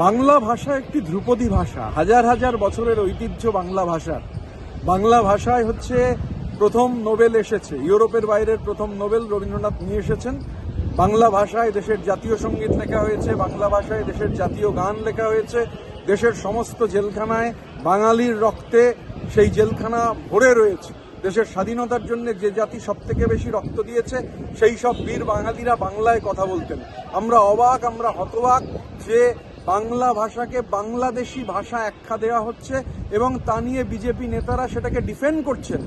বাংলা ভাষা একটি ধ্রুপদী ভাষা, হাজার হাজার বছরের ঐতিহ্য বাংলা ভাষার। বাংলা ভাষায় হচ্ছে প্রথম নোবেল এসেছে, ইউরোপের বাইরের প্রথম নোবেল রবীন্দ্রনাথ নিয়ে এসেছেন। বাংলা ভাষায় দেশের জাতীয় সঙ্গীত লেখা হয়েছে, বাংলা ভাষায় দেশের জাতীয় গান লেখা হয়েছে। দেশের সমস্ত জেলখানায় বাঙালির রক্তে সেই জেলখানা ভরে রয়েছে। দেশের স্বাধীনতার জন্য যে জাতি সব থেকে বেশি রক্ত দিয়েছে সেই সব বীর বাঙালিরা বাংলায় কথা বলতেন। আমরা অবাক, আমরা হতবাক যে বাংলা ভাষাকে বাংলাদেশি ভাষা আখ্যা দেওয়া হচ্ছে এবং তা নিয়ে বিজেপি নেতারা সেটাকে ডিফেন্ড করছেন।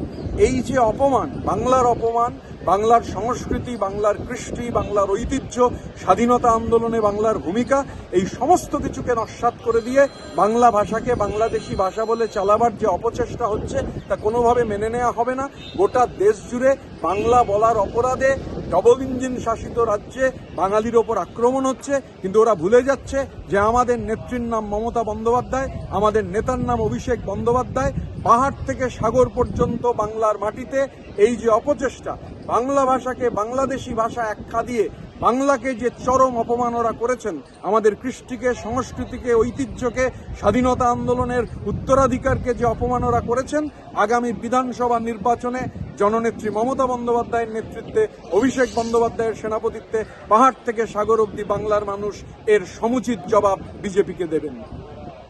এই যে অপমান, বাংলার অপমান, বাংলার সংস্কৃতি, বাংলার কৃষ্টি, বাংলার ঐতিহ্য, স্বাধীনতা আন্দোলনে বাংলার ভূমিকা, এই সমস্ত কিছুকে নস্যাৎ করে দিয়ে বাংলা ভাষাকে বাংলাদেশি ভাষা বলে চালাবার যে অপচেষ্টা হচ্ছে তা কোনোভাবে মেনে নেওয়া হবে না। গোটা দেশ জুড়ে বাংলা বলার অপরাধে ডবল ইঞ্জিন শাসিত রাজ্যে বাঙালির ওপর আক্রমণ হচ্ছে, কিন্তু ওরা ভুলে যাচ্ছে যে আমাদের নেত্রীর নাম মমতা বন্দ্যোপাধ্যায়, আমাদের নেতার নাম অভিষেক বন্দ্যোপাধ্যায়। পাহাড় থেকে সাগর পর্যন্ত বাংলার মাটিতে এই যে অপচেষ্টা, বাংলা ভাষাকে বাংলাদেশি ভাষা আখ্যা দিয়ে বাংলাকে যে চরম অপমান ওরা করেছেন, আমাদের কৃষ্টিকে, সংস্কৃতিকে, ঐতিহ্যকে, স্বাধীনতা আন্দোলনের উত্তরাধিকারকে যে অপমান ওরা করেছেন, আগামী বিধানসভা নির্বাচনে জননেত্রী মমতা বন্দ্যোপাধ্যায়ের নেতৃত্বে, অভিষেক বন্দ্যোপাধ্যায়ের সেনাপতিত্বে পাহাড় থেকে সাগর অবধি বাংলার মানুষ এর সমুচিত জবাব বিজেপিকে দেবেন।